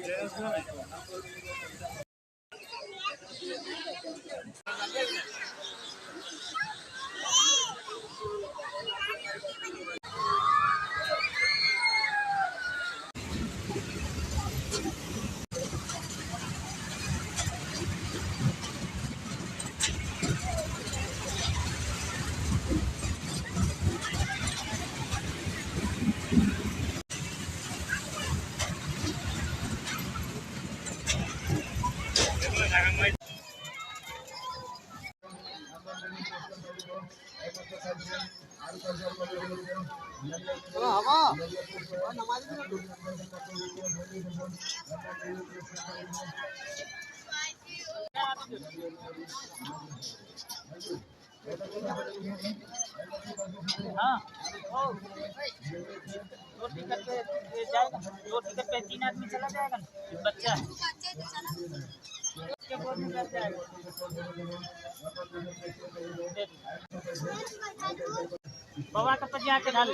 हाँ, दो टिकट पे जाएगा, दो टिकट पे 3 आदमी चला जाएगा ना, बच्चा है उसके गोद में बैठ जाएगा। बाबा का पजिया के डाल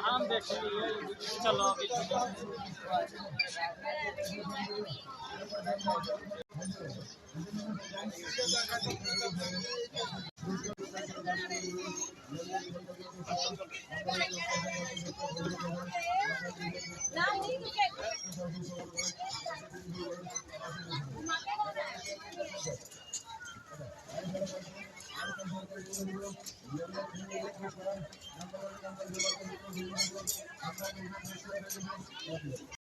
हम देख लिए। चलो